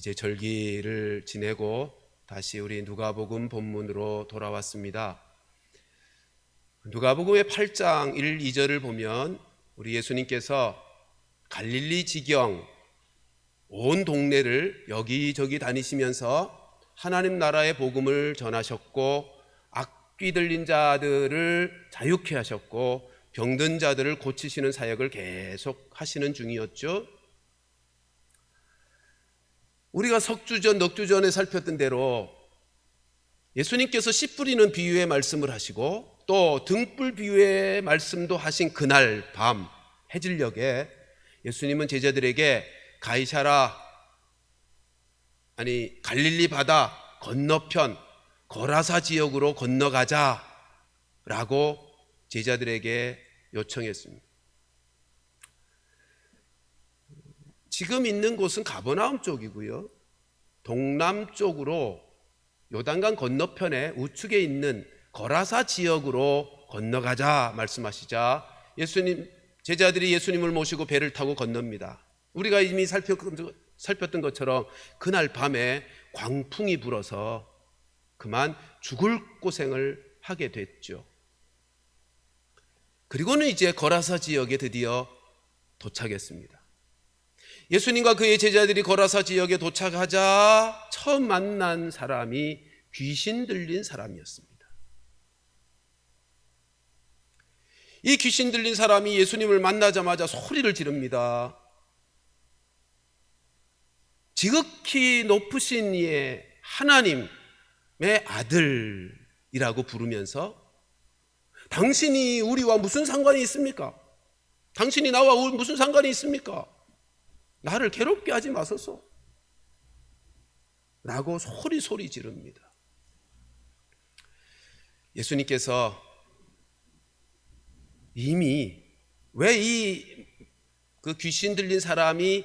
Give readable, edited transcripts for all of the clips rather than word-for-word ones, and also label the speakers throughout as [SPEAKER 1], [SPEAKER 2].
[SPEAKER 1] 이제 절기를 지내고 다시 우리 누가복음 본문으로 돌아왔습니다. 누가복음의 8장 1, 2절을 보면 우리 예수님께서 갈릴리 지경 온 동네를 여기저기 다니시면서 하나님 나라의 복음을 전하셨고, 악귀 들린 자들을 자유케 하셨고, 병든 자들을 고치시는 사역을 계속 하시는 중이었죠. 우리가 석주전, 넉주전에 살폈던 대로 예수님께서 씨 뿌리는 비유의 말씀을 하시고 또 등불 비유의 말씀도 하신 그날 밤 해질녘에 예수님은 제자들에게 갈릴리 바다 건너편 거라사 지역으로 건너가자 라고 제자들에게 요청했습니다. 지금 있는 곳은 가버나움 쪽이고요, 동남쪽으로 요단강 건너편에 우측에 있는 거라사 지역으로 건너가자 말씀하시자 제자들이 예수님을 모시고 배를 타고 건넙니다. 우리가 이미 살폈던 것처럼 그날 밤에 광풍이 불어서 그만 죽을 고생을 하게 됐죠. 그리고는 이제 거라사 지역에 드디어 도착했습니다. 예수님과 그의 제자들이 거라사 지역에 도착하자 처음 만난 사람이 귀신 들린 사람이었습니다. 이 귀신 들린 사람이 예수님을 만나자마자 소리를 지릅니다. 지극히 높으신 이의 하나님의 아들이라고 부르면서 당신이 우리와 무슨 상관이 있습니까? 당신이 나와 무슨 상관이 있습니까? 나를 괴롭게 하지 마소서 라고 소리 지릅니다. 예수님께서 이미 왜 그 귀신 들린 사람이,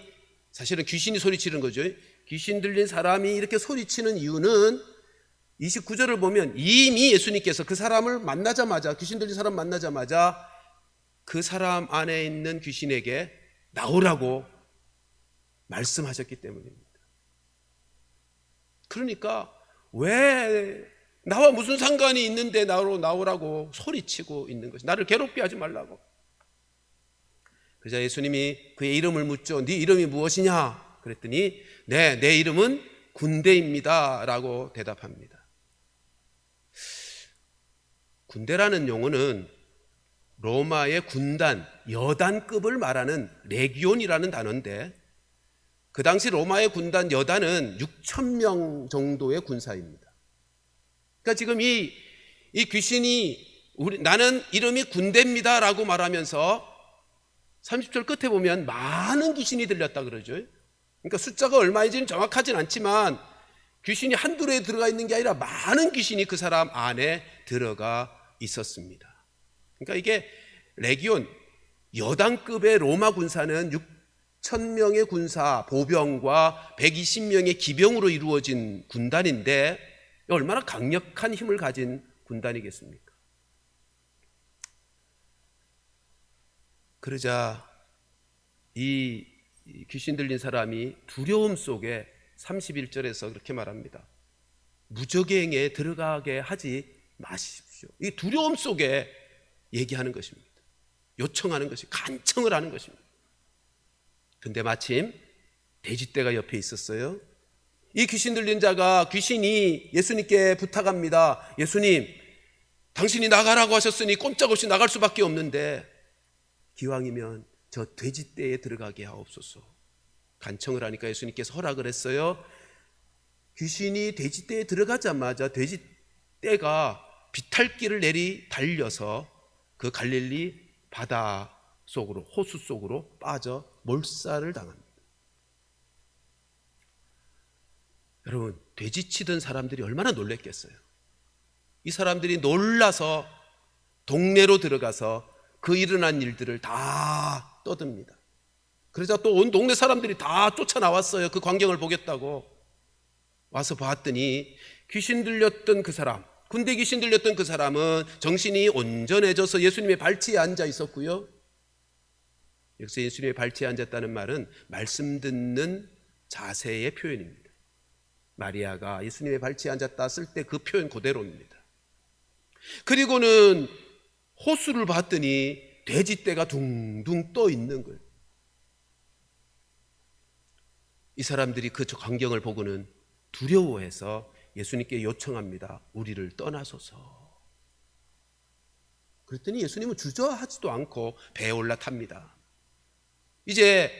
[SPEAKER 1] 사실은 귀신이 소리치는 거죠. 귀신 들린 사람이 이렇게 소리치는 이유는 29절을 보면 이미 예수님께서 그 사람을 만나자마자, 귀신 들린 사람 만나자마자 그 사람 안에 있는 귀신에게 나오라고 말씀하셨기 때문입니다. 그러니까 왜 나와 무슨 상관이 있는데 나오라고 소리치고 있는 것이, 나를 괴롭게 하지 말라고. 그러자 예수님이 그의 이름을 묻죠. 네 이름이 무엇이냐? 그랬더니 내 이름은 군대입니다 라고 대답합니다. 군대라는 용어는 로마의 군단, 여단급을 말하는 레기온이라는 단어인데, 그 당시 로마의 군단 여단은 6,000명 정도의 군사입니다. 그러니까 지금 이 귀신이 나는 이름이 군대입니다 라고 말하면서 30절 끝에 보면 많은 귀신이 들렸다 그러죠. 그러니까 숫자가 얼마인지는 정확하진 않지만 귀신이 한둘에 들어가 있는 게 아니라 많은 귀신이 그 사람 안에 들어가 있었습니다. 그러니까 이게 레기온, 여단급의 로마 군사는 6,000명의 군사, 보병과 120명의 기병으로 이루어진 군단인데 얼마나 강력한 힘을 가진 군단이겠습니까? 그러자 이 귀신 들린 사람이 두려움 속에 31절에서 그렇게 말합니다. 무저갱에 들어가게 하지 마십시오. 이 두려움 속에 얘기하는 것입니다. 요청하는 것이, 간청을 하는 것입니다. 근데 마침 돼지떼가 옆에 있었어요. 이 귀신 들린 자가, 귀신이 예수님께 부탁합니다. 예수님, 당신이 나가라고 하셨으니 꼼짝없이 나갈 수밖에 없는데 기왕이면 저 돼지떼에 들어가게 하옵소서. 간청을 하니까 예수님께서 허락을 했어요. 귀신이 돼지떼에 들어가자마자 돼지떼가 비탈길을 달려서 그 갈릴리 바다 속으로, 호수 속으로 빠져 몰살을 당합니다. 여러분, 돼지치던 사람들이 얼마나 놀랬겠어요. 이 사람들이 놀라서 동네로 들어가서 그 일어난 일들을 다 떠듭니다. 그러자 또 온 동네 사람들이 다 쫓아나왔어요. 그 광경을 보겠다고. 와서 봤더니 귀신 들렸던 그 사람, 군대 귀신 들렸던 그 사람은 정신이 온전해져서 예수님의 발치에 앉아 있었고요. 여기서 예수님의 발치에 앉았다는 말은 말씀 듣는 자세의 표현입니다. 마리아가 예수님의 발치에 앉았다 쓸 때 그 표현 그대로입니다. 그리고는 호수를 봤더니 돼지떼가 둥둥 떠 있는 거예요. 이 사람들이 그 광경을 보고는 두려워해서 예수님께 요청합니다. 우리를 떠나소서. 그랬더니 예수님은 주저하지도 않고 배에 올라탑니다. 이제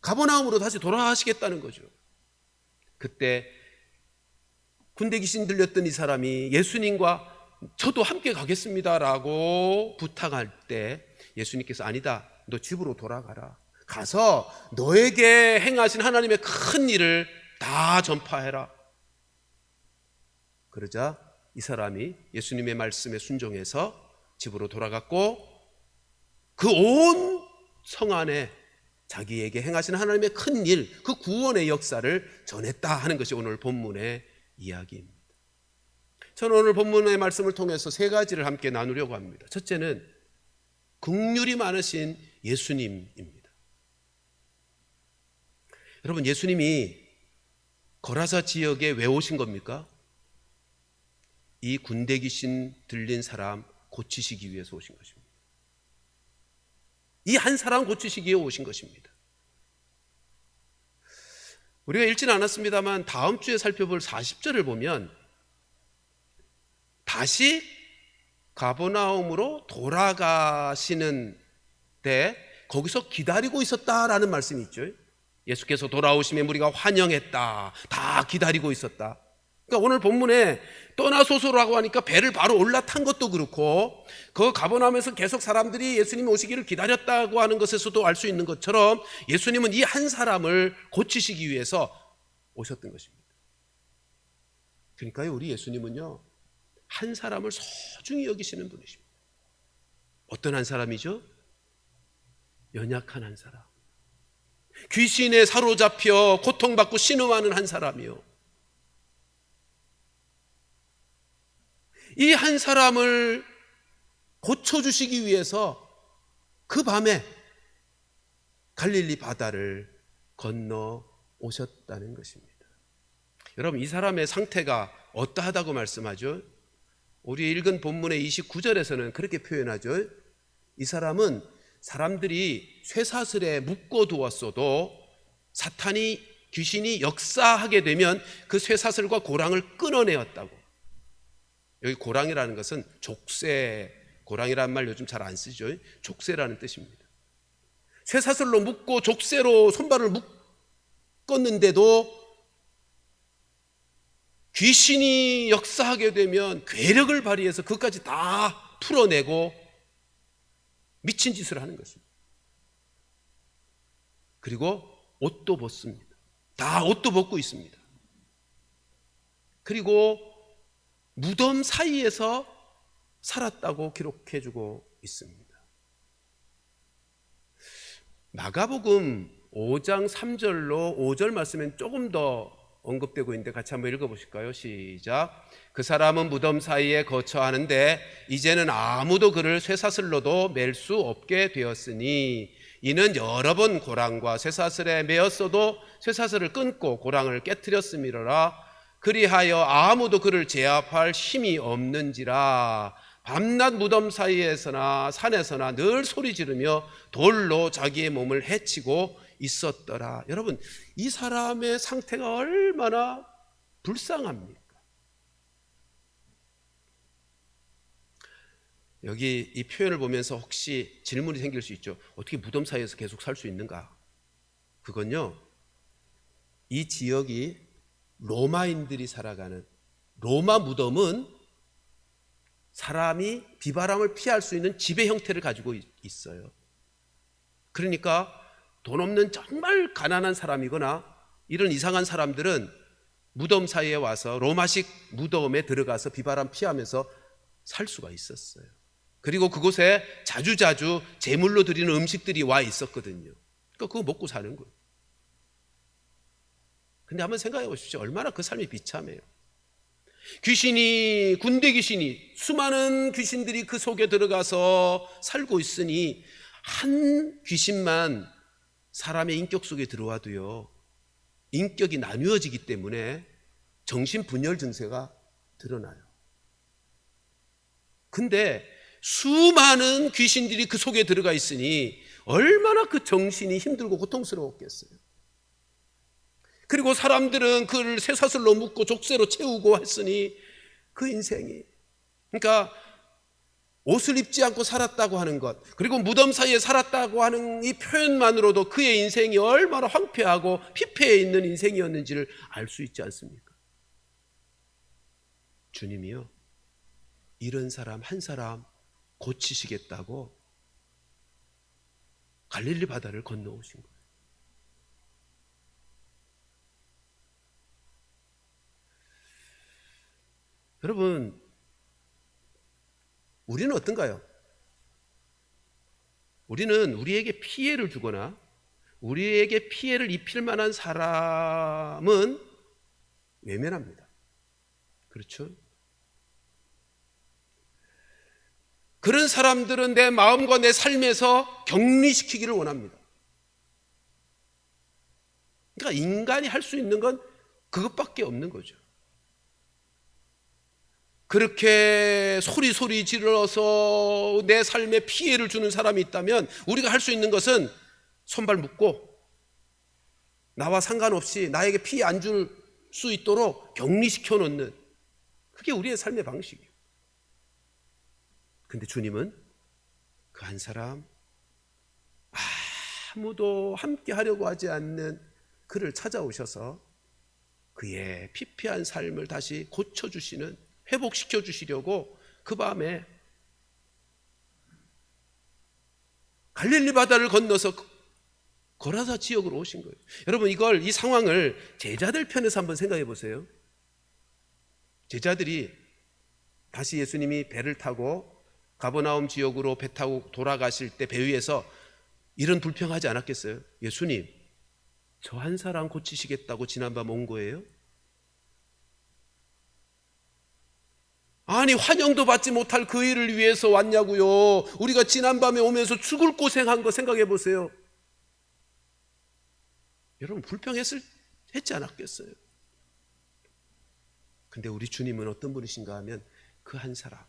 [SPEAKER 1] 가버나움으로 다시 돌아가시겠다는 거죠. 그때 군대 귀신 들렸던 이 사람이 예수님과 저도 함께 가겠습니다라고 부탁할 때 예수님께서 아니다, 너 집으로 돌아가라. 가서 너에게 행하신 하나님의 큰 일을 다 전파해라. 그러자 이 사람이 예수님의 말씀에 순종해서 집으로 돌아갔고 그 온 성 안에 자기에게 행하신 하나님의 큰 일, 그 구원의 역사를 전했다 하는 것이 오늘 본문의 이야기입니다. 저는 오늘 본문의 말씀을 통해서 세 가지를 함께 나누려고 합니다. 첫째는 긍휼이 많으신 예수님입니다. 여러분, 예수님이 거라사 지역에 왜 오신 겁니까? 이 군대 귀신 들린 사람 고치시기 위해서 오신 것입니다. 이 한 사람 고치시기 위해 오신 것입니다. 우리가 읽지는 않았습니다만 다음 주에 살펴볼 40절을 보면 다시 가버나움으로 돌아가시는 때 거기서 기다리고 있었다라는 말씀이 있죠. 예수께서 돌아오심에 우리가 환영했다, 다 기다리고 있었다. 그러니까 오늘 본문에 떠나소서라고 하니까 배를 바로 올라탄 것도 그렇고 그 가버나움에서 계속 사람들이 예수님이 오시기를 기다렸다고 하는 것에서도 알 수 있는 것처럼 예수님은 이 한 사람을 고치시기 위해서 오셨던 것입니다. 그러니까 우리 예수님은요, 한 사람을 소중히 여기시는 분이십니다. 어떤 한 사람이죠? 연약한 한 사람, 귀신에 사로잡혀 고통받고 신음하는 한 사람이요. 이 한 사람을 고쳐주시기 위해서 그 밤에 갈릴리 바다를 건너 오셨다는 것입니다. 여러분, 이 사람의 상태가 어떠하다고 말씀하죠? 우리 읽은 본문의 29절에서는 그렇게 표현하죠. 이 사람은 사람들이 쇠사슬에 묶어두었어도 사탄이, 귀신이 역사하게 되면 그 쇠사슬과 고랑을 끊어내었다고. 여기 고랑이라는 것은 족쇄, 고랑이라는 말 요즘 잘 안 쓰죠. 족쇄라는 뜻입니다. 쇠사슬로 묶고 족쇄로 손발을 묶었는데도 귀신이 역사하게 되면 괴력을 발휘해서 그것까지 다 풀어내고 미친 짓을 하는 것입니다. 그리고 옷도 벗습니다. 다 옷도 벗고 있습니다. 그리고 무덤 사이에서 살았다고 기록해주고 있습니다. 마가복음 5장 3절로 5절 말씀엔 조금 더 언급되고 있는데 같이 한번 읽어보실까요? 시작. 그 사람은 무덤 사이에 거처하는데 이제는 아무도 그를 쇠사슬로도 맬 수 없게 되었으니 이는 여러 번 고랑과 쇠사슬에 매었어도 쇠사슬을 끊고 고랑을 깨트렸음이로라. 그리하여 아무도 그를 제압할 힘이 없는지라. 밤낮 무덤 사이에서나 산에서나 늘 소리 지르며 돌로 자기의 몸을 해치고 있었더라. 여러분, 이 사람의 상태가 얼마나 불쌍합니까? 여기 이 표현을 보면서 혹시 질문이 생길 수 있죠. 어떻게 무덤 사이에서 계속 살 수 있는가? 그건요, 이 지역이 로마인들이 살아가는, 로마 무덤은 사람이 비바람을 피할 수 있는 지배 형태를 가지고 있어요. 그러니까 돈 없는 정말 가난한 사람이거나 이런 이상한 사람들은 무덤 사이에 와서 로마식 무덤에 들어가서 비바람 피하면서 살 수가 있었어요. 그리고 그곳에 자주자주 제물로 드리는 음식들이 와 있었거든요. 그러니까 그거 먹고 사는 거예요. 근데 한번 생각해 보십시오. 얼마나 그 삶이 비참해요. 귀신이, 군대 귀신이, 수많은 귀신들이 그 속에 들어가서 살고 있으니 한 귀신만 사람의 인격 속에 들어와도요, 인격이 나뉘어지기 때문에 정신분열 증세가 드러나요. 근데 수많은 귀신들이 그 속에 들어가 있으니 얼마나 그 정신이 힘들고 고통스러웠겠어요. 그리고 사람들은 그를 쇠사슬로 묶고 족쇄로 채우고 했으니 그 인생이, 그러니까 옷을 입지 않고 살았다고 하는 것, 그리고 무덤 사이에 살았다고 하는 이 표현만으로도 그의 인생이 얼마나 황폐하고 피폐해 있는 인생이었는지를 알 수 있지 않습니까? 주님이요, 이런 사람 한 사람 고치시겠다고 갈릴리 바다를 건너오신 거예요. 여러분, 우리는 어떤가요? 우리는 우리에게 피해를 주거나 우리에게 피해를 입힐 만한 사람은 외면합니다. 그렇죠? 그런 사람들은 내 마음과 내 삶에서 격리시키기를 원합니다. 그러니까 인간이 할 수 있는 건 그것밖에 없는 거죠. 그렇게 소리 질러서 내 삶에 피해를 주는 사람이 있다면 우리가 할 수 있는 것은 손발 묶고 나와 상관없이 나에게 피해 안 줄 수 있도록 격리시켜 놓는, 그게 우리의 삶의 방식이에요. 근데 주님은 그 한 사람, 아무도 함께 하려고 하지 않는 그를 찾아오셔서 그의 피폐한 삶을 다시 고쳐주시는, 회복시켜 주시려고 그 밤에 갈릴리 바다를 건너서 고라사 지역으로 오신 거예요. 여러분, 이 상황을 제자들 편에서 한번 생각해 보세요. 제자들이 다시 예수님이 배를 타고 가버나움 지역으로 배 타고 돌아가실 때 배 위에서 이런 불평하지 않았겠어요? 예수님, 저 한 사람 고치시겠다고 지난밤 온 거예요? 아니, 환영도 받지 못할 그 일을 위해서 왔냐고요. 우리가 지난밤에 오면서 죽을 고생한 거 생각해 보세요. 여러분, 했지 않았겠어요? 근데 우리 주님은 어떤 분이신가 하면 그 한 사람,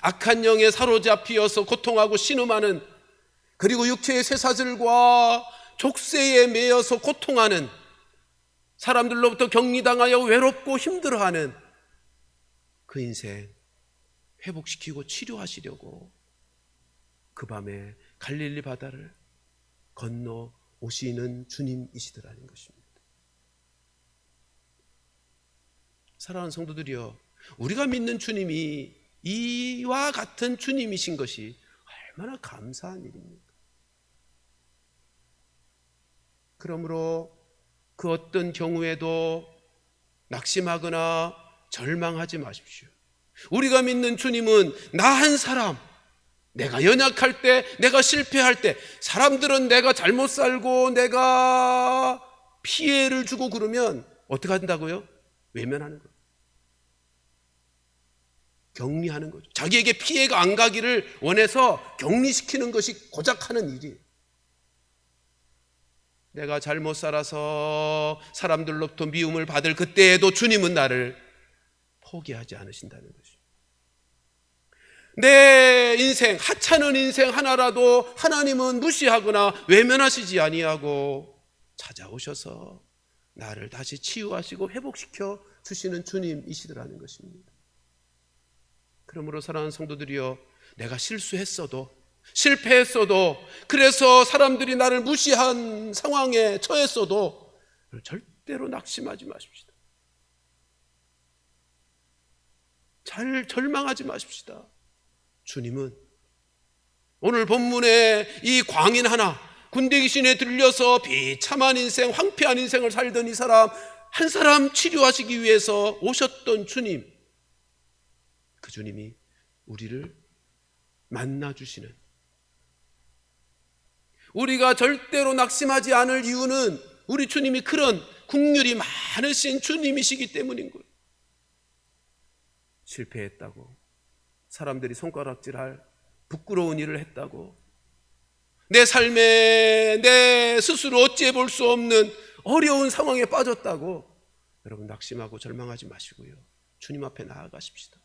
[SPEAKER 1] 악한 영에 사로잡히어서 고통하고 신음하는, 그리고 육체의 쇠사슬과 족쇄에 매여서 고통하는, 사람들로부터 격리당하여 외롭고 힘들어하는 그 인생 회복시키고 치료하시려고 그 밤에 갈릴리 바다를 건너 오시는 주님이시더라는 것입니다. 사랑하는 성도들이여, 우리가 믿는 주님이 이와 같은 주님이신 것이 얼마나 감사한 일입니까? 그러므로 그 어떤 경우에도 낙심하거나 절망하지 마십시오. 우리가 믿는 주님은 나 한 사람, 내가 연약할 때, 내가 실패할 때, 사람들은 내가 잘못 살고 내가 피해를 주고 그러면 어떻게 한다고요? 외면하는 거예요. 격리하는 거죠. 자기에게 피해가 안 가기를 원해서 격리시키는 것이 고작 하는 일이에요. 내가 잘못 살아서 사람들로부터 미움을 받을 그때에도 주님은 나를 포기하지 않으신다는 것이죠. 내 인생, 하찮은 인생 하나라도 하나님은 무시하거나 외면하시지 아니하고 찾아오셔서 나를 다시 치유하시고 회복시켜 주시는 주님이시더라는 것입니다. 그러므로 사랑하는 성도들이여, 내가 실수했어도, 실패했어도, 그래서 사람들이 나를 무시한 상황에 처했어도 절대로 낙심하지 마십시다. 절망하지 마십시다. 주님은 오늘 본문에 이 광인 하나, 군대 귀신에 들려서 비참한 인생, 황폐한 인생을 살던 이 사람 한 사람 치료하시기 위해서 오셨던 주님, 그 주님이 우리를 만나주시는, 우리가 절대로 낙심하지 않을 이유는 우리 주님이 그런 긍휼이 많으신 주님이시기 때문인 거예요. 실패했다고, 사람들이 손가락질할 부끄러운 일을 했다고, 내 삶에 내 스스로 어찌해 볼 수 없는 어려운 상황에 빠졌다고 여러분 낙심하고 절망하지 마시고요. 주님 앞에 나아가십시다.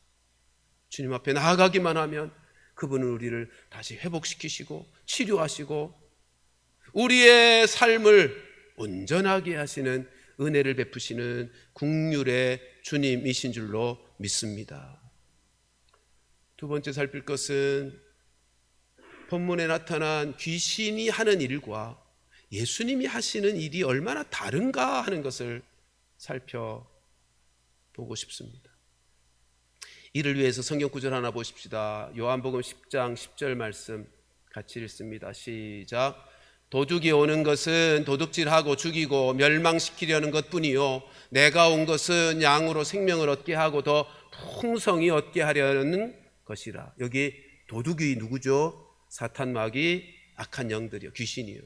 [SPEAKER 1] 주님 앞에 나아가기만 하면 그분은 우리를 다시 회복시키시고 치료하시고 우리의 삶을 온전하게 하시는 은혜를 베푸시는 긍휼의 주님이신 줄로 믿습니다. 두 번째 살필 것은 본문에 나타난 귀신이 하는 일과 예수님이 하시는 일이 얼마나 다른가 하는 것을 살펴보고 싶습니다. 이를 위해서 성경 구절 하나 보십시다. 요한복음 10장 10절 말씀 같이 읽습니다. 시작. 도둑이 오는 것은 도둑질하고 죽이고 멸망시키려는 것뿐이요 내가 온 것은 양으로 생명을 얻게 하고 더 풍성히 얻게 하려는 것이라. 여기 도둑이 누구죠? 사탄 마귀 악한 영들이요, 귀신이요.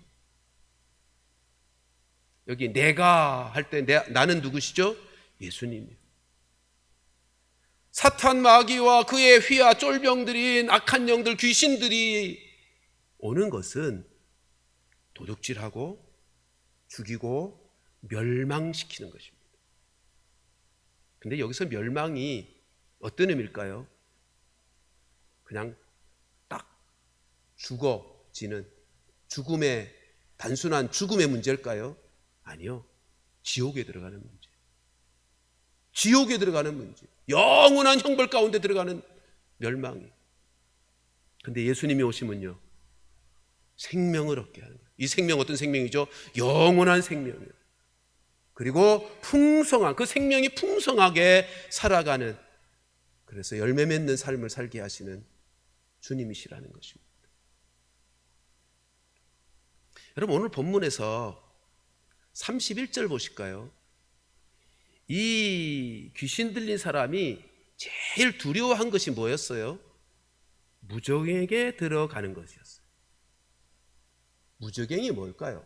[SPEAKER 1] 여기 내가 할 때 나는 누구시죠? 예수님이요. 사탄 마귀와 그의 휘하 쫄병들인 악한 영들 귀신들이 오는 것은 도둑질하고 죽이고 멸망시키는 것입니다. 근데 여기서 멸망이 어떤 의미일까요? 그냥 딱 죽어지는 죽음의 단순한 죽음의 문제일까요? 아니요. 지옥에 들어가는 문제. 지옥에 들어가는 문제. 영원한 형벌 가운데 들어가는 멸망이. 근데 예수님이 오시면요 생명을 얻게 하는 거예요. 이 생명 어떤 생명이죠? 영원한 생명이에요. 그리고 풍성한 그 생명이 풍성하게 살아가는, 그래서 열매 맺는 삶을 살게 하시는 주님이시라는 것입니다. 여러분 오늘 본문에서 31절 보실까요? 이 귀신 들린 사람이 제일 두려워한 것이 뭐였어요? 무적에게 들어가는 것이었어요. 무적행이 뭘까요?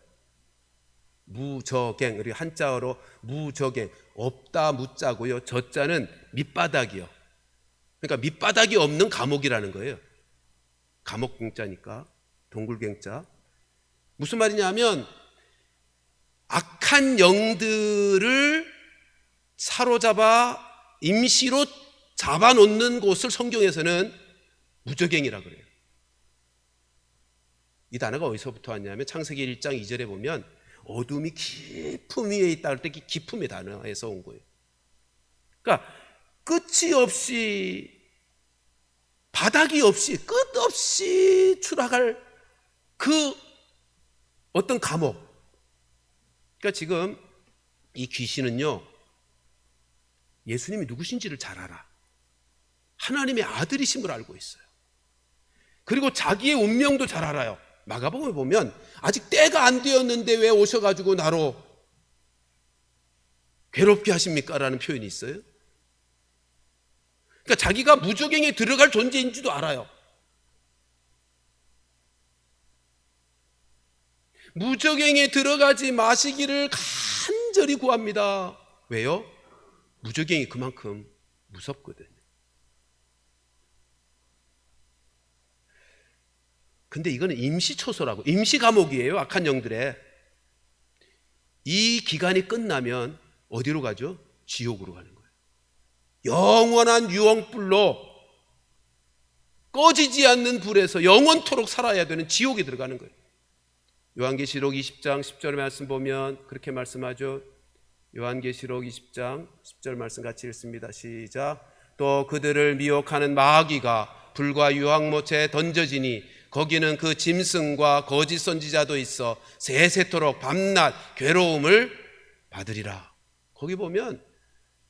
[SPEAKER 1] 무적행, 우리 한자어로 무적행, 없다 무자고요. 저자는 밑바닥이요. 그러니까 밑바닥이 없는 감옥이라는 거예요. 감옥갱자니까 동굴갱자. 무슨 말이냐면 악한 영들을 사로잡아 임시로 잡아놓는 곳을 성경에서는 무적행이라고 그래요. 이 단어가 어디서부터 왔냐면 창세기 1장 2절에 보면 어둠이 깊음 위에 있다 할 때 깊음의 단어에서 온 거예요. 그러니까 끝이 없이 바닥이 없이 끝없이 추락할 그 어떤 감옥. 그러니까 지금 이 귀신은요 예수님이 누구신지를 잘 알아. 하나님의 아들이심을 알고 있어요. 그리고 자기의 운명도 잘 알아요. 마가복음에 보면 아직 때가 안 되었는데 왜 오셔가지고 나로 괴롭게 하십니까? 라는 표현이 있어요. 그러니까 자기가 무적행에 들어갈 존재인지도 알아요. 무적행에 들어가지 마시기를 간절히 구합니다. 왜요? 무적행이 그만큼 무섭거든요. 근데 이거는 임시초소라고, 임시감옥이에요. 악한 영들의. 이 기간이 끝나면 어디로 가죠? 지옥으로 가는 거예요. 영원한 유황불로 꺼지지 않는 불에서 영원토록 살아야 되는 지옥에 들어가는 거예요. 요한계시록 20장 10절 말씀 보면 그렇게 말씀하죠. 요한계시록 20장 10절 말씀 같이 읽습니다. 시작. 또 그들을 미혹하는 마귀가 불과 유황못에 던져지니 거기는 그 짐승과 거짓 선지자도 있어 세세토록 밤낮 괴로움을 받으리라. 거기 보면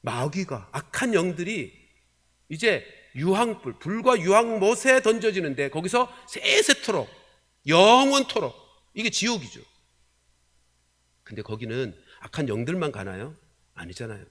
[SPEAKER 1] 마귀가 악한 영들이 이제 유황불, 불과 유황못에 던져지는데 거기서 세세토록 영원토록, 이게 지옥이죠. 근데 거기는 악한 영들만 가나요? 아니잖아요.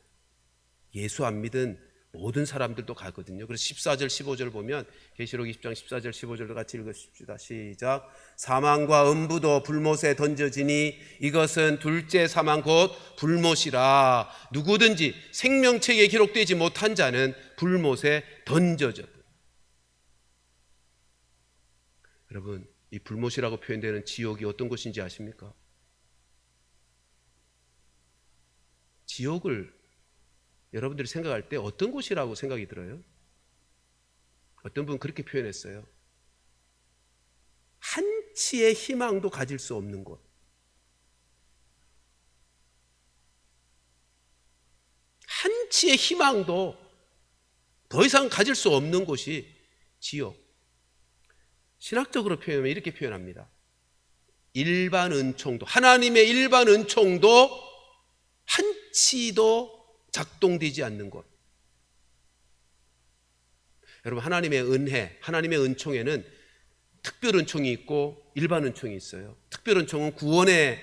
[SPEAKER 1] 예수 안 믿은 모든 사람들도 가거든요. 그래서 14절 15절 보면 계시록 20장 14절 15절도 같이 읽으십시다. 시작. 사망과 음부도 불못에 던져지니 이것은 둘째 사망 곧 불못이라. 누구든지 생명책에 기록되지 못한 자는 불못에 던져졌다. 여러분 이 불못이라고 표현되는 지옥이 어떤 곳인지 아십니까? 지옥을 여러분들이 생각할 때 어떤 곳이라고 생각이 들어요? 어떤 분은 그렇게 표현했어요. 한치의 희망도 가질 수 없는 곳. 한치의 희망도 더 이상 가질 수 없는 곳이 지옥. 신학적으로 표현하면 이렇게 표현합니다. 일반 은총도, 하나님의 일반 은총도 한치도 작동되지 않는 곳. 여러분, 하나님의 은혜, 하나님의 은총에는 특별 은총이 있고 일반 은총이 있어요. 특별 은총은 구원의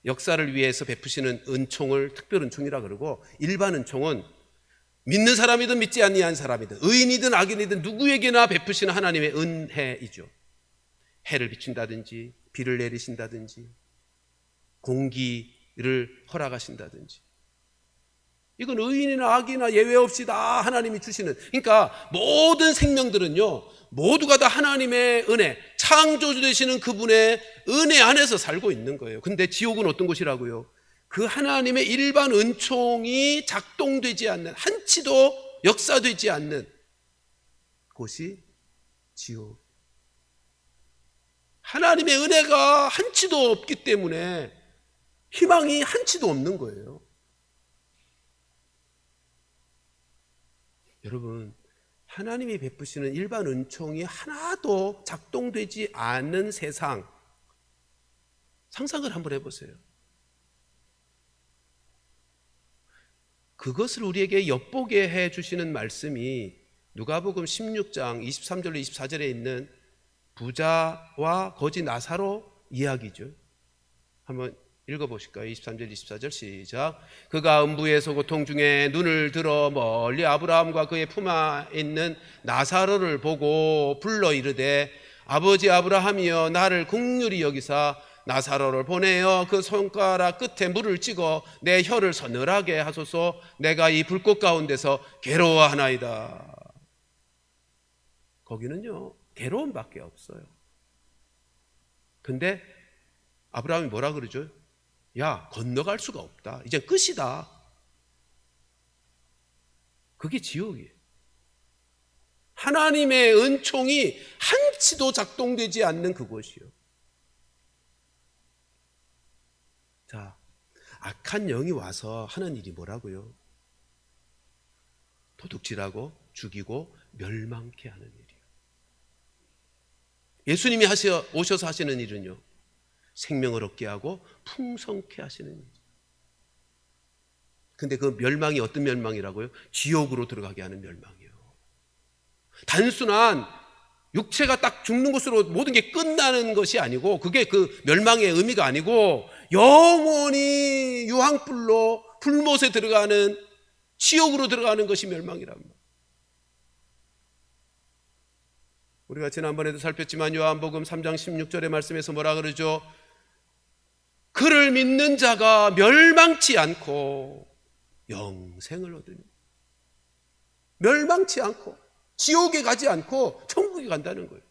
[SPEAKER 1] 역사를 위해서 베푸시는 은총을 특별 은총이라 그러고, 일반 은총은 믿는 사람이든 믿지 아니한 사람이든 의인이든 악인이든 누구에게나 베푸시는 하나님의 은혜이죠. 해를 비춘다든지 비를 내리신다든지 공기를 허락하신다든지, 이건 의인이나 악이나 예외 없이 다 하나님이 주시는, 그러니까 모든 생명들은요 모두가 다 하나님의 은혜, 창조주 되시는 그분의 은혜 안에서 살고 있는 거예요. 근데 지옥은 어떤 곳이라고요? 그 하나님의 일반 은총이 작동되지 않는, 한치도 역사되지 않는 곳이 지옥. 하나님의 은혜가 한치도 없기 때문에 희망이 한치도 없는 거예요. 여러분, 하나님이 베푸시는 일반 은총이 하나도 작동되지 않는 세상, 상상을 한번 해보세요. 그것을 우리에게 엿보게 해주시는 말씀이 누가복음 16장 23절로 24절에 있는 부자와 거지 나사로 이야기죠. 한번 읽어보실까요? 23절 24절 시작. 그가 음부에서 고통 중에 눈을 들어 멀리 아브라함과 그의 품 안에 있는 나사로를 보고 불러 이르되 아버지 아브라함이여 나를 긍휼히 여기사 나사로를 보내어 그 손가락 끝에 물을 찍어 내 혀를 서늘하게 하소서. 내가 이 불꽃 가운데서 괴로워하나이다. 거기는요 괴로움밖에 없어요. 근데 아브라함이 뭐라 그러죠? 야, 건너갈 수가 없다. 이제 끝이다. 그게 지옥이에요. 하나님의 은총이 한치도 작동되지 않는 그곳이요. 자, 악한 영이 와서 하는 일이 뭐라고요? 도둑질하고 죽이고 멸망케 하는 일이에요. 예수님이 오셔서 하시는 일은요, 생명을 얻게 하고 풍성케 하시는 일. 근데 그 멸망이 어떤 멸망이라고요? 지옥으로 들어가게 하는 멸망이에요. 단순한 육체가 딱 죽는 것으로 모든 게 끝나는 것이 아니고, 그게 그 멸망의 의미가 아니고 영원히 유황불로 불못에 들어가는, 지옥으로 들어가는 것이 멸망이랍니다. 우리가 지난번에도 살폈지만 요한복음 3장 16절의 말씀에서 뭐라 그러죠? 그를 믿는 자가 멸망치 않고 영생을 얻으니, 멸망치 않고 지옥에 가지 않고 천국에 간다는 거예요.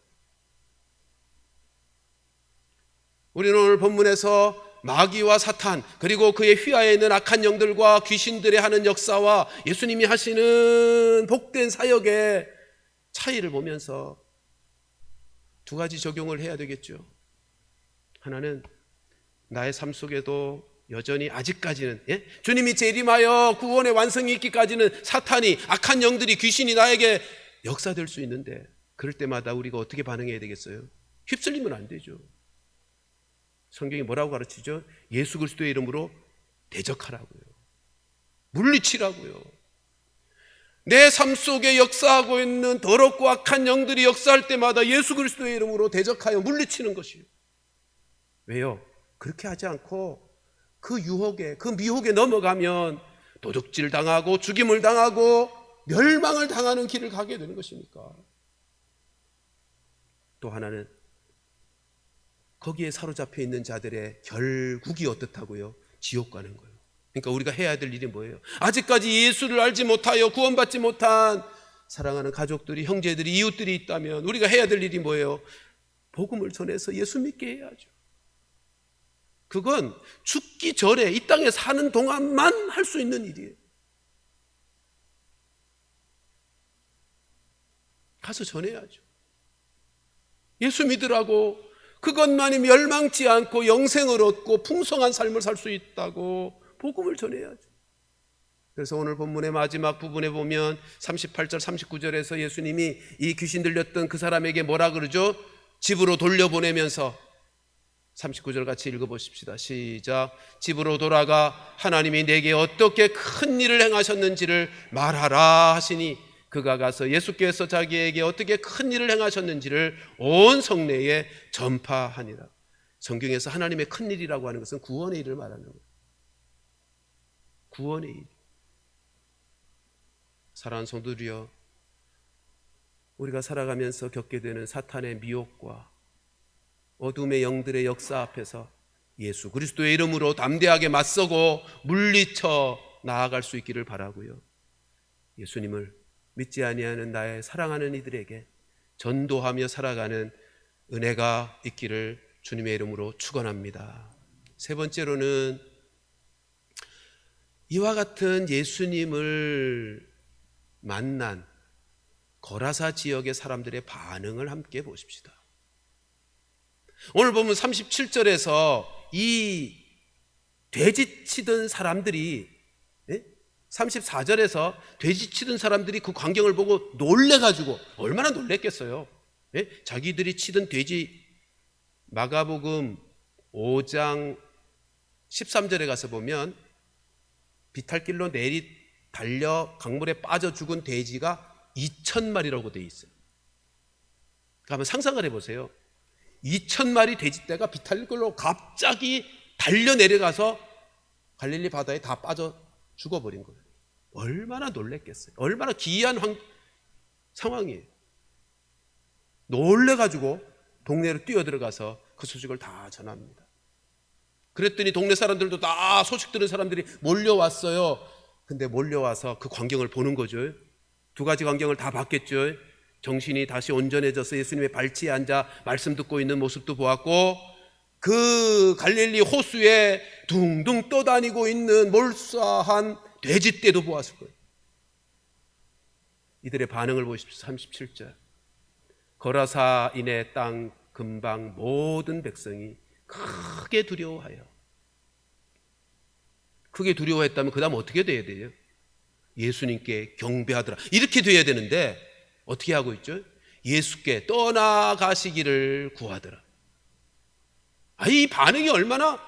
[SPEAKER 1] 우리는 오늘 본문에서 마귀와 사탄, 그리고 그의 휘하에 있는 악한 영들과 귀신들의 하는 역사와 예수님이 하시는 복된 사역의 차이를 보면서 두 가지 적용을 해야 되겠죠. 하나는 나의 삶 속에도 여전히 아직까지는, 주님이 재림하여 구원의 완성이 있기까지는 사탄이, 악한 영들이, 귀신이 나에게 역사될 수 있는데, 그럴 때마다 우리가 어떻게 반응해야 되겠어요? 휩쓸리면 안 되죠. 성경이 뭐라고 가르치죠? 예수 그리스도의 이름으로 대적하라고요. 물리치라고요. 내 삶 속에 역사하고 있는 더럽고 악한 영들이 역사할 때마다 예수 그리스도의 이름으로 대적하여 물리치는 것이에요. 왜요? 그렇게 하지 않고 그 유혹에, 그 미혹에 넘어가면 도둑질 당하고 죽임을 당하고 멸망을 당하는 길을 가게 되는 것이니까. 또 하나는 거기에 사로잡혀 있는 자들의 결국이 어떻다고요? 지옥 가는 거예요. 그러니까 우리가 해야 될 일이 뭐예요? 아직까지 예수를 알지 못하여 구원받지 못한 사랑하는 가족들이, 형제들이, 이웃들이 있다면 우리가 해야 될 일이 뭐예요? 복음을 전해서 예수 믿게 해야죠. 그건 죽기 전에 이 땅에 사는 동안만 할 수 있는 일이에요. 가서 전해야죠. 예수 믿으라고, 그것만이 멸망치 않고 영생을 얻고 풍성한 삶을 살 수 있다고 복음을 전해야죠. 그래서 오늘 본문의 마지막 부분에 보면 38절 39절에서 예수님이 이 귀신 들렸던 그 사람에게 뭐라 그러죠? 집으로 돌려보내면서 39절 같이 읽어보십시다. 시작. 집으로 돌아가 하나님이 내게 어떻게 큰 일을 행하셨는지를 말하라 하시니 그가 가서 예수께서 자기에게 어떻게 큰 일을 행하셨는지를 온 성내에 전파하니라. 성경에서 하나님의 큰 일이라고 하는 것은 구원의 일을 말하는 거예요. 구원의 일. 사랑하는 성도들이여, 우리가 살아가면서 겪게 되는 사탄의 미혹과 어둠의 영들의 역사 앞에서 예수 그리스도의 이름으로 담대하게 맞서고 물리쳐 나아갈 수 있기를 바라고요. 예수님을 믿지 아니하는 나의 사랑하는 이들에게 전도하며 살아가는 은혜가 있기를 주님의 이름으로 축원합니다. 세 번째로는 이와 같은 예수님을 만난 거라사 지역의 사람들의 반응을 함께 보십시다. 오늘 보면 37절에서 이 돼지치던 사람들이 34절에서 돼지치던 사람들이 그 광경을 보고 놀래가지고 얼마나 놀랬겠어요. 자기들이 치던 돼지, 마가복음 5장 13절에 가서 보면 비탈길로 달려 강물에 빠져 죽은 돼지가 2,000마리라고 되어 있어요. 그러니까 한번 상상을 해보세요. 2,000마리 돼지떼가 비탈길로 갑자기 달려 내려가서 갈릴리 바다에 다 빠져 죽어버린 거예요. 얼마나 놀랬겠어요. 얼마나 기이한 상황이에요. 놀래가지고 동네로 뛰어들어가서 그 소식을 다 전합니다. 그랬더니 동네 사람들도 다 소식 들은 사람들이 몰려왔어요. 근데 몰려와서 그 광경을 보는 거죠. 두 가지 광경을 다 봤겠죠. 정신이 다시 온전해져서 예수님의 발치에 앉아 말씀 듣고 있는 모습도 보았고, 그 갈릴리 호수에 둥둥 떠다니고 있는 몰수한 돼지떼도 보았을 거예요. 이들의 반응을 보십시오. 37절. 거라사인의 땅 근방 모든 백성이 크게 두려워하여. 크게 두려워했다면 그 다음 어떻게 돼야 돼요? 예수님께 경배하더라. 이렇게 돼야 되는데 어떻게 하고 있죠? 예수께 떠나가시기를 구하더라. 이 반응이 얼마나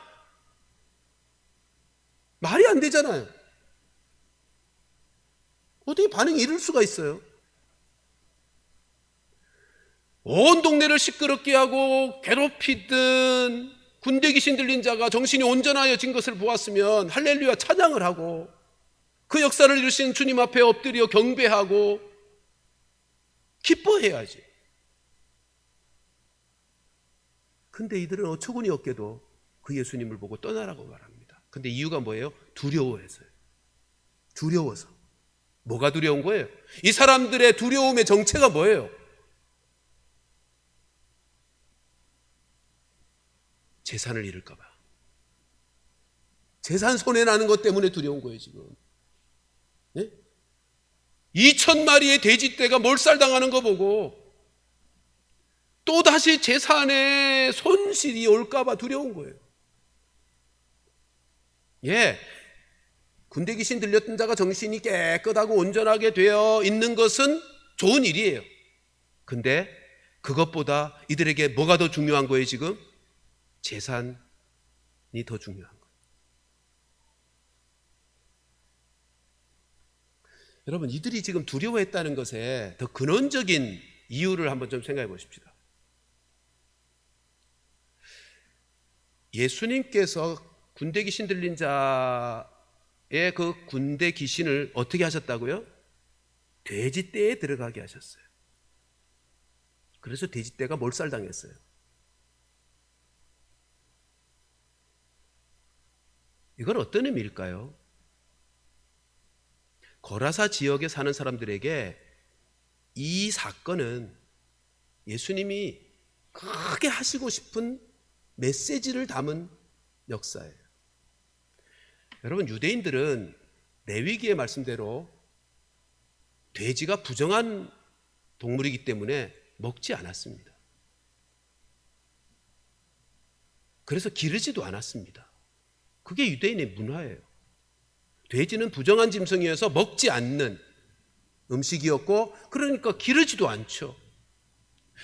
[SPEAKER 1] 말이 안 되잖아요. 어떻게 반응이 이럴 수가 있어요? 온 동네를 시끄럽게 하고 괴롭히던 군대 귀신 들린 자가 정신이 온전하여진 것을 보았으면 할렐루야 찬양을 하고 그 역사를 이루신 주님 앞에 엎드려 경배하고 기뻐해야지. 근데 이들은 어처구니 없게도 그 예수님을 보고 떠나라고 말합니다. 근데 이유가 뭐예요? 두려워해서요. 두려워서. 뭐가 두려운 거예요? 이 사람들의 두려움의 정체가 뭐예요? 재산을 잃을까 봐. 재산 손해나는 것 때문에 두려운 거예요 지금. 2,000마리의 돼지떼가 몰살당하는 거 보고 또다시 재산에 손실이 올까 봐 두려운 거예요. 군대 귀신 들렸던 자가 정신이 깨끗하고 온전하게 되어 있는 것은 좋은 일이에요. 근데 그것보다 이들에게 뭐가 더 중요한 거예요 지금? 재산이 더 중요한 거예요. 여러분, 이들이 지금 두려워했다는 것에 더 근원적인 이유를 한번 좀 생각해 보십시다. 예수님께서 군대 귀신 들린 자의 그 군대 귀신을 어떻게 하셨다고요? 돼지떼에 들어가게 하셨어요. 그래서 돼지떼가 몰살당했어요. 이건 어떤 의미일까요? 거라사 지역에 사는 사람들에게 이 사건은 예수님이 크게 하시고 싶은 메시지를 담은 역사예요. 여러분, 유대인들은 레위기의 말씀대로 돼지가 부정한 동물이기 때문에 먹지 않았습니다. 그래서 기르지도 않았습니다. 그게 유대인의 문화예요. 돼지는 부정한 짐승이어서 먹지 않는 음식이었고, 그러니까 기르지도 않죠.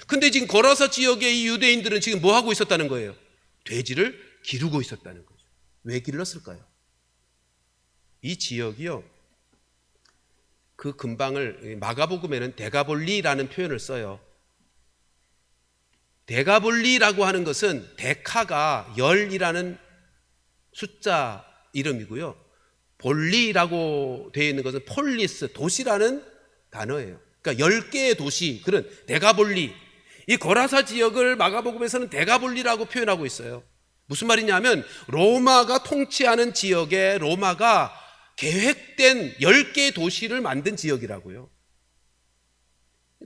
[SPEAKER 1] 근데 지금 거라사 지역의 이 유대인들은 지금 뭐 하고 있었다는 거예요? 돼지를 기르고 있었다는 거죠. 왜 길렀을까요? 이 지역이요, 그 근방을 마가복음에는 데가볼리라는 표현을 써요. 데가볼리라고 하는 것은 데카가 열이라는 숫자 이름이고요, 볼리라고 되어 있는 것은 폴리스, 도시라는 단어예요. 그러니까 10개의 도시, 그런 데가볼리. 이 거라사 지역을 마가복음에서는 데가볼리라고 표현하고 있어요. 무슨 말이냐면 로마가 통치하는 지역에 로마가 계획된 10개의 도시를 만든 지역이라고요.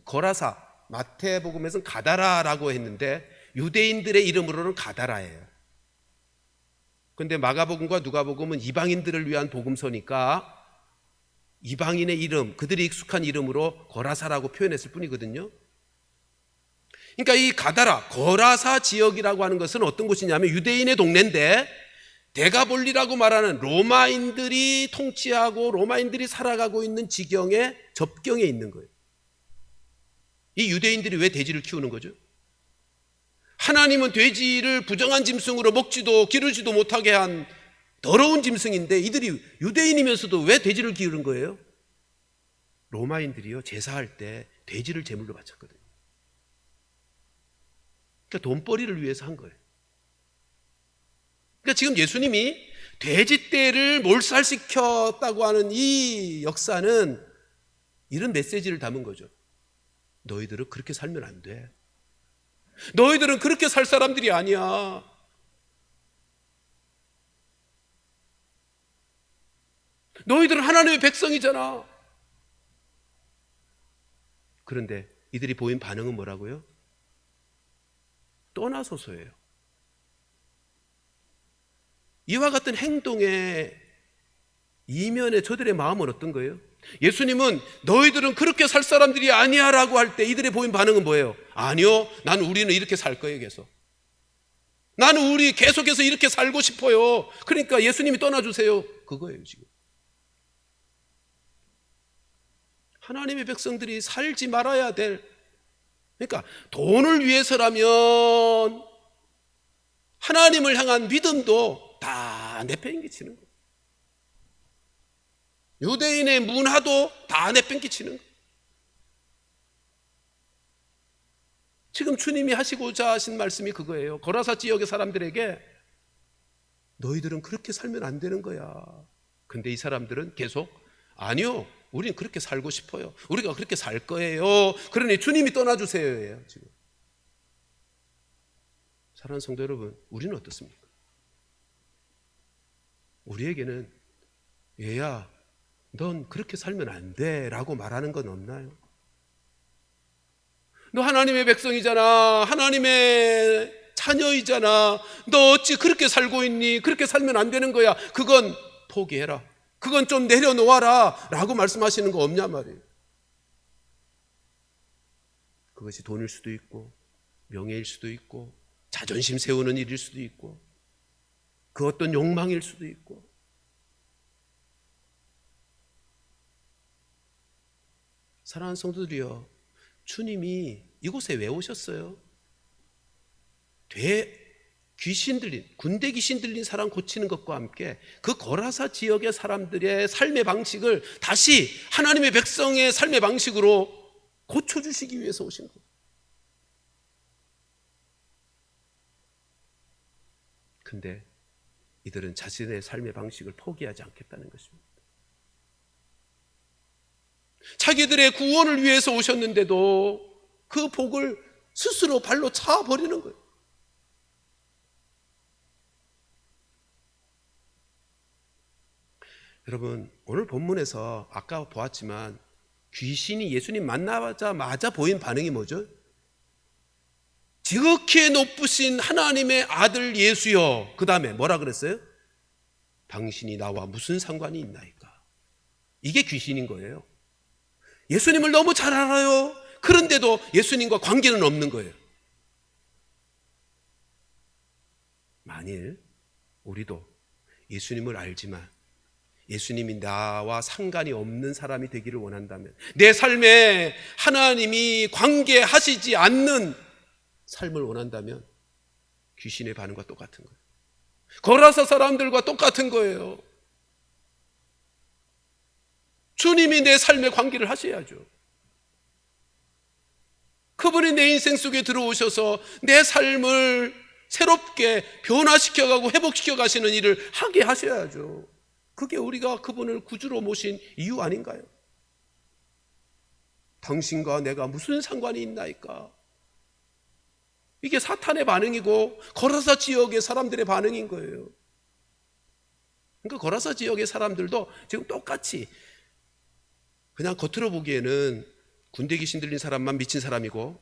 [SPEAKER 1] 거라사, 마태복음에서는 가다라라고 했는데 유대인들의 이름으로는 가다라예요. 그런데 마가복음과 누가복음은 이방인들을 위한 복음서니까 이방인의 이름, 그들이 익숙한 이름으로 거라사라고 표현했을 뿐이거든요. 그러니까 이 가다라, 거라사 지역이라고 하는 것은 어떤 곳이냐면 유대인의 동네인데 데가볼리라고 말하는 로마인들이 통치하고 로마인들이 살아가고 있는 지경에 접경에 있는 거예요. 이 유대인들이 왜 돼지를 키우는 거죠? 하나님은 돼지를 부정한 짐승으로 먹지도 기르지도 못하게 한 더러운 짐승인데 이들이 유대인이면서도 왜 돼지를 기르는 거예요? 로마인들이요, 제사할 때 돼지를 제물로 바쳤거든요. 그러니까 돈벌이를 위해서 한 거예요. 그러니까 지금 예수님이 돼지떼를 몰살시켰다고 하는 이 역사는 이런 메시지를 담은 거죠. 너희들은 그렇게 살면 안 돼. 너희들은 그렇게 살 사람들이 아니야. 너희들은 하나님의 백성이잖아. 그런데 이들이 보인 반응은 뭐라고요? 떠나소서예요. 이와 같은 행동의 이면에 저들의 마음은 어떤 거예요? 예수님은 너희들은 그렇게 살 사람들이 아니야 라고 할 때 이들의 보인 반응은 뭐예요? 아니요, 우리는 이렇게 살 거예요. 계속 나는 우리 계속해서 이렇게 살고 싶어요. 그러니까 예수님이 떠나주세요, 그거예요. 지금 하나님의 백성들이 살지 말아야 될, 그러니까 돈을 위해서라면 하나님을 향한 믿음도 다 내팽개치는 거예요. 유대인의 문화도 다 내팽개치는 거예요. 지금 주님이 하시고자 하신 말씀이 그거예요. 거라사 지역의 사람들에게 너희들은 그렇게 살면 안 되는 거야. 근데 이 사람들은 계속 아니요, 우리는 그렇게 살고 싶어요. 우리가 그렇게 살 거예요. 그러니 주님이 떠나주세요. 지금 사랑하는 성도 여러분, 우리는 어떻습니까? 우리에게는 얘야, 넌 그렇게 살면 안 돼 라고 말하는 건 없나요? 너 하나님의 백성이잖아. 하나님의 자녀이잖아. 너 어찌 그렇게 살고 있니? 그렇게 살면 안 되는 거야. 그건 포기해라. 그건 좀 내려놓아라 라고 말씀하시는 거 없냐 말이에요. 그것이 돈일 수도 있고 명예일 수도 있고 자존심 세우는 일일 수도 있고 그 어떤 욕망일 수도 있고. 사랑하는 성도들이여, 주님이 이곳에 왜 오셨어요? 귀신 들린, 군대 귀신 들린 사람 고치는 것과 함께 그 거라사 지역의 사람들의 삶의 방식을 다시 하나님의 백성의 삶의 방식으로 고쳐주시기 위해서 오신 거예요. 근데 이들은 자신의 삶의 방식을 포기하지 않겠다는 것입니다. 자기들의 구원을 위해서 오셨는데도 그 복을 스스로 발로 차버리는 거예요. 여러분, 오늘 본문에서 아까 보았지만 귀신이 예수님 만나자마자 보인 반응이 뭐죠? 지극히 높으신 하나님의 아들 예수여. 그 다음에 뭐라 그랬어요? 당신이 나와 무슨 상관이 있나이까. 이게 귀신인 거예요. 예수님을 너무 잘 알아요. 그런데도 예수님과 관계는 없는 거예요. 만일 우리도 예수님을 알지만 예수님이 나와 상관이 없는 사람이 되기를 원한다면, 내 삶에 하나님이 관계하시지 않는 삶을 원한다면 귀신의 반응과 똑같은 거예요. 거라사 사람들과 똑같은 거예요. 주님이 내 삶에 관계를 하셔야죠. 그분이 내 인생 속에 들어오셔서 내 삶을 새롭게 변화시켜가고 회복시켜 가시는 일을 하게 하셔야죠. 그게 우리가 그분을 구주로 모신 이유 아닌가요? 당신과 내가 무슨 상관이 있나이까? 이게 사탄의 반응이고 거라사 지역의 사람들의 반응인 거예요. 그러니까 거라사 지역의 사람들도 지금 똑같이 그냥 겉으로 보기에는 군대 귀신 들린 사람만 미친 사람이고,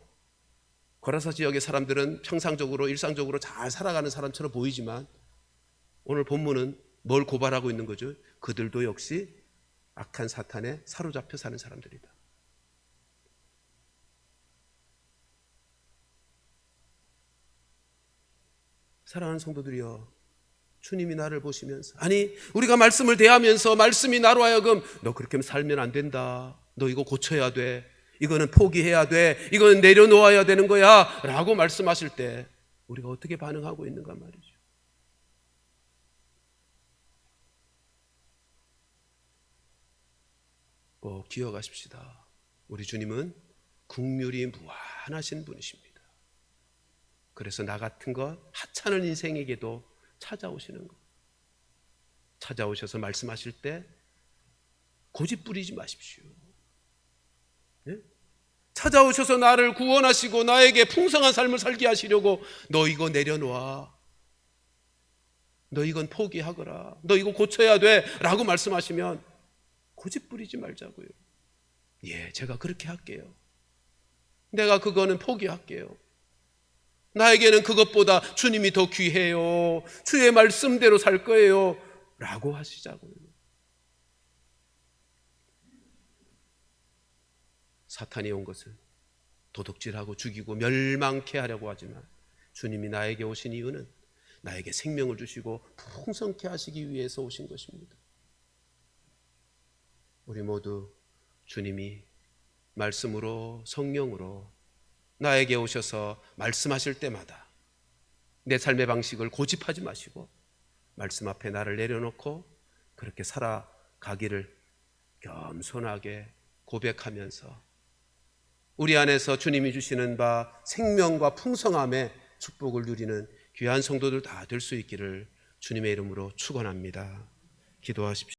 [SPEAKER 1] 거라사 지역의 사람들은 평상적으로 일상적으로 잘 살아가는 사람처럼 보이지만, 오늘 본문은 뭘 고발하고 있는 거죠? 그들도 역시 악한 사탄에 사로잡혀 사는 사람들이다. 사랑하는 성도들이여, 주님이 나를 보시면서, 아니 우리가 말씀을 대하면서 말씀이 나로 하여금 너 그렇게 살면 안 된다, 너 이거 고쳐야 돼, 이거는 포기해야 돼, 이거는 내려놓아야 되는 거야 라고 말씀하실 때 우리가 어떻게 반응하고 있는가 말이죠. 꼭 기억하십시다. 우리 주님은 긍휼이 무한하신 분이십니다. 그래서 나 같은 것 하찮은 인생에게도 찾아오시는 것, 찾아오셔서 말씀하실 때 고집 부리지 마십시오. 네? 찾아오셔서 나를 구원하시고 나에게 풍성한 삶을 살게 하시려고 너 이거 내려놓아, 너 이건 포기하거라, 너 이거 고쳐야 돼 라고 말씀하시면 고집 부리지 말자고요. 예, 제가 그렇게 할게요. 내가 그거는 포기할게요. 나에게는 그것보다 주님이 더 귀해요. 주의 말씀대로 살 거예요 라고 하시자고요. 사탄이 온 것은 도둑질하고 죽이고 멸망케 하려고 하지만, 주님이 나에게 오신 이유는 나에게 생명을 주시고 풍성케 하시기 위해서 오신 것입니다. 우리 모두 주님이 말씀으로 성령으로 나에게 오셔서 말씀하실 때마다 내 삶의 방식을 고집하지 마시고 말씀 앞에 나를 내려놓고 그렇게 살아가기를 겸손하게 고백하면서 우리 안에서 주님이 주시는 바 생명과 풍성함의 축복을 누리는 귀한 성도들 다 될 수 있기를 주님의 이름으로 축원합니다. 기도하십시오.